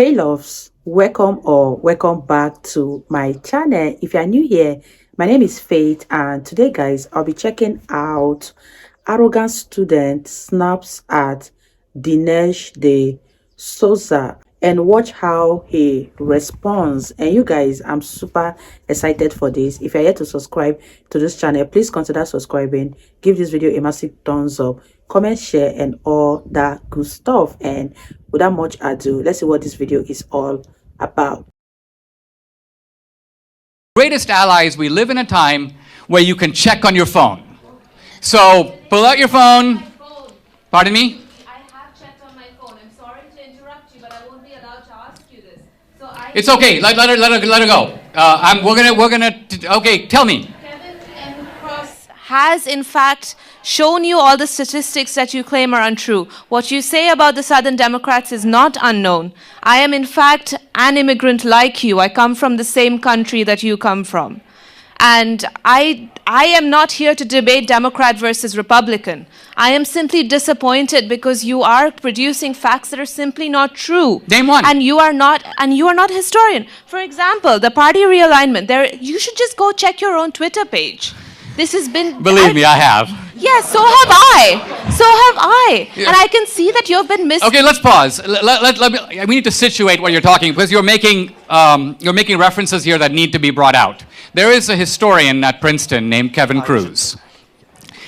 Hey loves, welcome back to my channel. If you are new here, my name is Faith, and today guys I'll be checking out arrogant student snaps at Dinesh the Souza and watch how he responds. And you guys, I'm super excited for this. If you're yet to subscribe to this channel, please consider subscribing, give this video a massive thumbs up, comment, share, and all that good stuff. And without much ado, let's see what this video is all about. Greatest allies, we live in a time where you can check on your phone. So pull out your phone. Pardon me? I have checked on my phone. I'm sorry to interrupt you, but I won't be allowed to ask you this. It's okay. Let her go. Okay, tell me. Kevin M. Cross has in fact shown you all the statistics that you claim are untrue. What you say about the Southern Democrats is not unknown. I am in fact an immigrant like you. I come from the same country that you come from. And I am not here to debate Democrat versus Republican. I am simply disappointed because you are producing facts that are simply not true. Name one. And you are not a historian. For example, the party realignment. You should just go check your own Twitter page. This has been... Believe me, I have. Yes, so have I. Yeah. And I can see that you've been missing... Okay, let's pause. We need to situate what you're talking, because you're making references here that need to be brought out. There is a historian at Princeton named Kevin Cruz.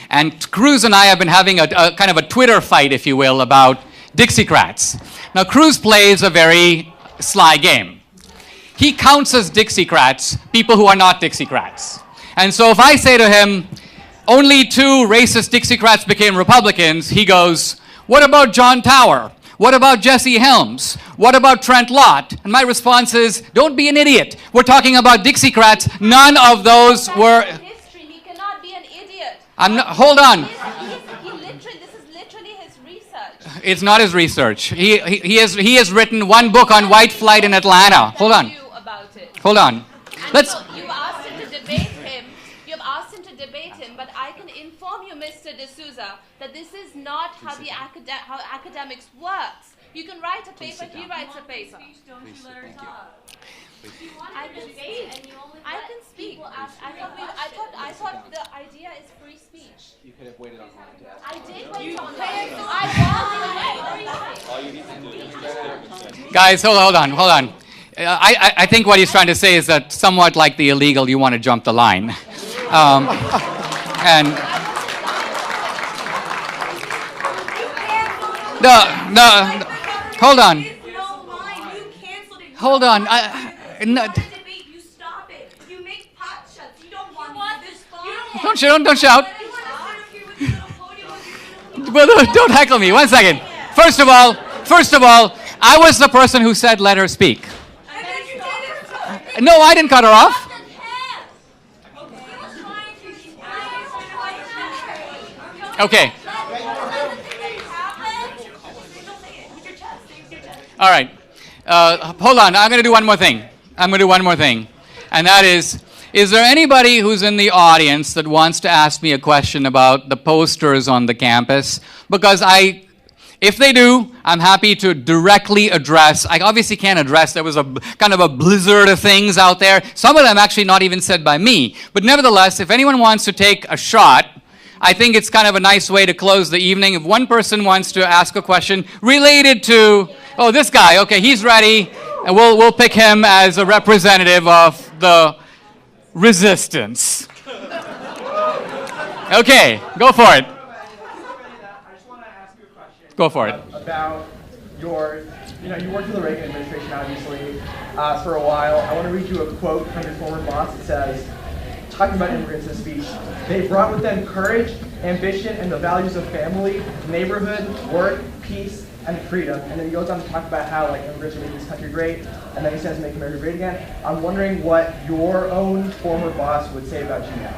And Cruz and I have been having a kind of a Twitter fight, if you will, about Dixiecrats. Now, Cruz plays a very sly game. He counts as Dixiecrats people who are not Dixiecrats. And so if I say to him, only 2 racist Dixiecrats became Republicans, he goes, what about John Tower? What about Jesse Helms? What about Trent Lott? And my response is, don't be an idiot. We're talking about Dixiecrats. None of those were... History. He cannot be an idiot. Hold on. This is literally his research. It's not his research. He has written one book on white flight in Atlanta. Hold on. Hold on. Let's... You've asked him to debate him. But I can inform you, Mr. D'Souza, that this is not how academics works. You can write a paper, he writes a paper. Don't you let her talk? I can speak. I thought the idea is free speech. You could have waited on mine to ask. I did wait on mine. Guys, hold on. I think what he's trying to say is that somewhat like the illegal, you want to jump the line. And no, hold on. Hold on. You stop it. You make pot shots. You don't want this phone. Don't shout. Well, don't heckle me. 1 second. First of all, I was the person who said let her speak. No, I didn't cut her off. Okay. All right. Hold on. I'm going to do one more thing. And that is there anybody who's in the audience that wants to ask me a question about the posters on the campus? Because if they do, I'm happy to directly address. I obviously can't address. There was a kind of a blizzard of things out there. Some of them actually not even said by me. But nevertheless, if anyone wants to take a shot, I think it's kind of a nice way to close the evening. If one person wants to ask a question related to, oh, this guy, okay, he's ready, and we'll pick him as a representative of the resistance. Okay, go for it. I just want to ask you a question. Go for it. About you worked for the Reagan administration, obviously, for a while. I want to read you a quote from your former boss. It says, talking about immigrants in speech, they brought with them courage, ambition, and the values of family, neighborhood, work, peace, and freedom. And then he goes on to talk about how immigrants are making this country great, and then he says make America great again. I'm wondering what your own former boss would say about you now.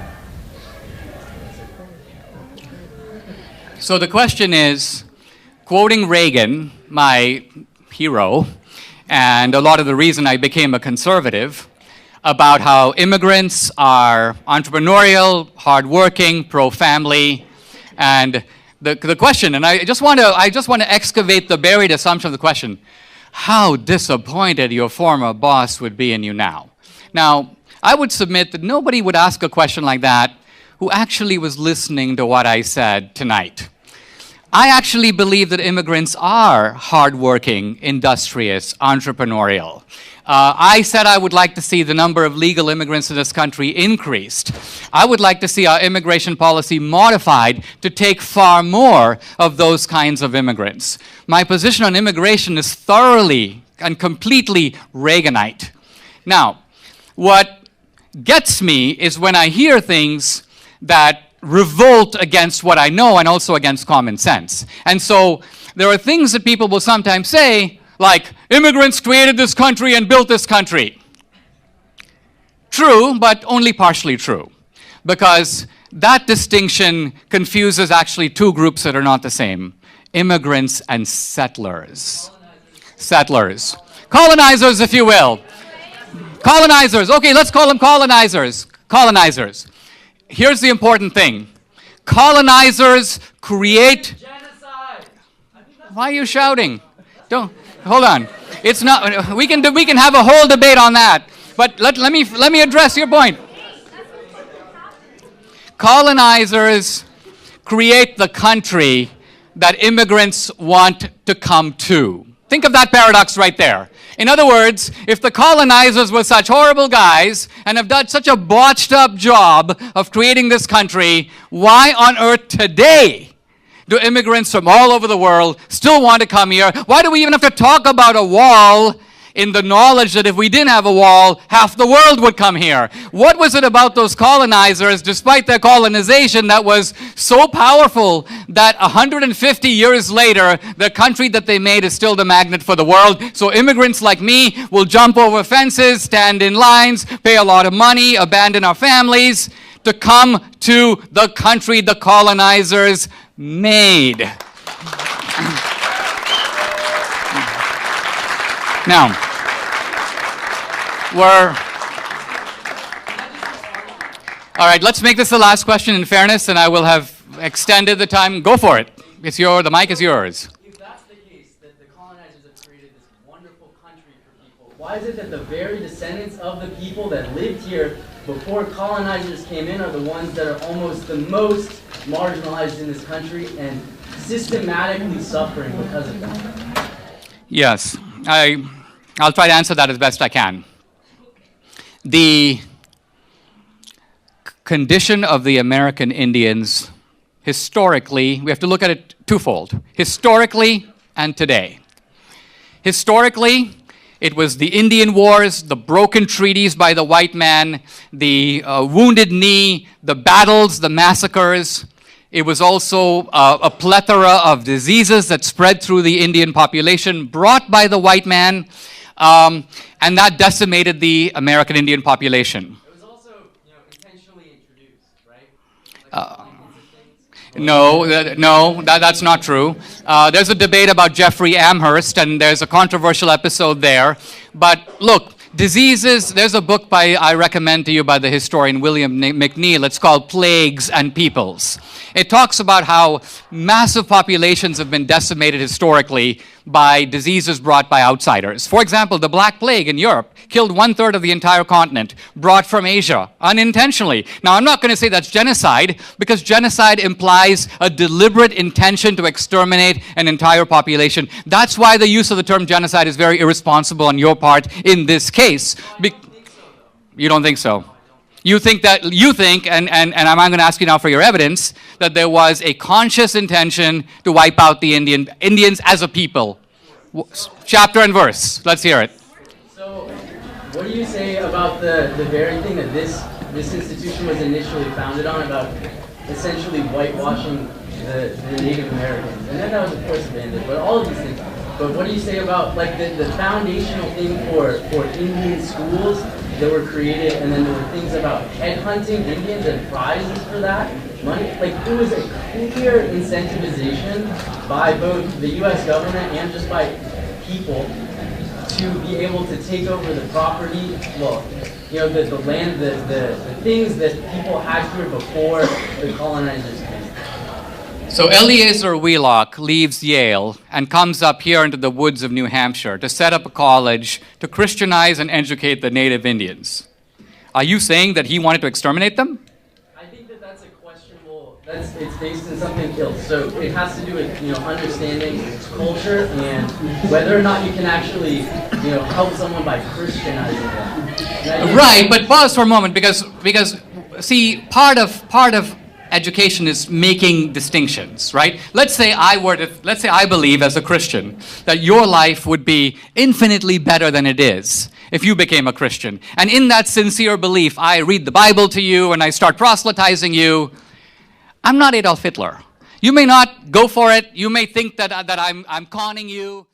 So the question is, quoting Reagan, my hero, and a lot of the reason I became a conservative, about how immigrants are entrepreneurial, hardworking, pro-family, and the question, and I just want to excavate the buried assumption of the question. how disappointed your former boss would be in you now. Now, I would submit that nobody would ask a question like that who actually was listening to what I said tonight. I actually believe that immigrants are hardworking, industrious, entrepreneurial. I said I would like to see the number of legal immigrants in this country increased. I would like to see our immigration policy modified to take far more of those kinds of immigrants. My position on immigration is thoroughly and completely Reaganite. Now, what gets me is when I hear things that revolt against what I know and also against common sense. And so there are things that people will sometimes say, like, immigrants created this country and built this country. True, but only partially true, because that distinction confuses actually two groups that are not the same: immigrants and settlers. Settlers. Colonizers, if you will. Colonizers. Okay, let's call them colonizers. Colonizers. Here's the important thing. Colonizers create... Genocide. Why are you shouting? Don't... Hold on. It's not... We can have a whole debate on that. But let me address your point. Colonizers create the country that immigrants want to come to. Think of that paradox right there. In other words, if the colonizers were such horrible guys and have done such a botched up job of creating this country, why on earth today do immigrants from all over the world still want to come here? Why do we even have to talk about a wall in the knowledge that if we didn't have a wall, half the world would come here? What was it about those colonizers, despite their colonization, that was so powerful that 150 years later, the country that they made is still the magnet for the world? So immigrants like me will jump over fences, stand in lines, pay a lot of money, abandon our families to come to the country the colonizers made. Now, all right, let's make this the last question in fairness, and I will have extended the time. Go for it. The mic is yours. If that's the case, that the colonizers have created this wonderful country for people, why is it that the very descendants of the people that lived here before colonizers came in are the ones that are almost the most marginalized in this country and systematically suffering because of that? Yes, I'll try to answer that as best I can. The condition of the American Indians, historically, we have to look at it twofold: historically and today. Historically, it was the Indian Wars, the broken treaties by the white man, the wounded knee, the battles, the massacres. It was also a plethora of diseases that spread through the Indian population brought by the white man, and that decimated the American Indian population. It was also, intentionally introduced, right? That's not true. There's a debate about Jeffrey Amherst, and there's a controversial episode there. But look, diseases, there's a book I recommend to you by the historian William McNeill. It's called Plagues and Peoples. It talks about how massive populations have been decimated historically by diseases brought by outsiders. For example, the Black Plague in Europe killed 1/3 of the entire continent, brought from Asia, unintentionally. Now, I'm not going to say that's genocide, because genocide implies a deliberate intention to exterminate an entire population. That's why the use of the term genocide is very irresponsible on your part in this case. You don't think so? You think, and I'm going to ask you now for your evidence, that there was a conscious intention to wipe out the Indians as a people. Chapter and verse. Let's hear it. So, what do you say about the very thing that this institution was initially founded on, about essentially whitewashing the Native Americans? And then that was, of course, abandoned, but all of these things. But what do you say about the foundational thing for Indian schools that were created, and then there were things about headhunting Indians and prizes for that money? It was a clear incentivization by both the U.S. government and just by people to be able to take over the property, the land, the things that people had here before the colonizers came. So Eliezer Wheelock leaves Yale and comes up here into the woods of New Hampshire to set up a college to Christianize and educate the native Indians. Are you saying that he wanted to exterminate them? I think that that's a questionable. It's based in something else. So it has to do with understanding culture and whether or not you can actually help someone by Christianizing them. Right, but pause for a moment because see, part of education is making distinctions, right? Let's say I believe as a Christian that your life would be infinitely better than it is if you became a Christian. And in that sincere belief, I read the Bible to you and I start proselytizing you. I'm not Adolf Hitler. You may not go for it. You may think that I'm conning you.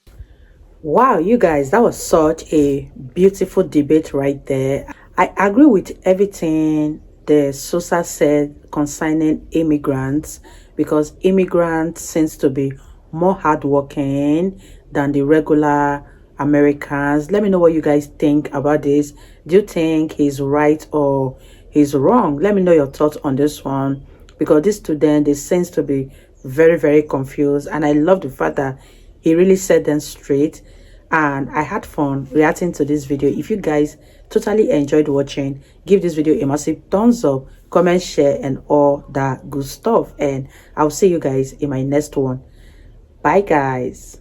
Wow, you guys, that was such a beautiful debate right there. I agree with everything the Souza said concerning immigrants, because immigrants seems to be more hardworking than the regular Americans. Let me know what you guys think about this. Do you think he's right or he's wrong? Let me know your thoughts on this one, because this student, they seems to be very, very confused, and I love the fact that he really said them straight. And I had fun reacting to this video. If you guys totally enjoyed watching, give this video a massive thumbs up, comment, share, and all that good stuff. And I'll see you guys in my next one. Bye guys.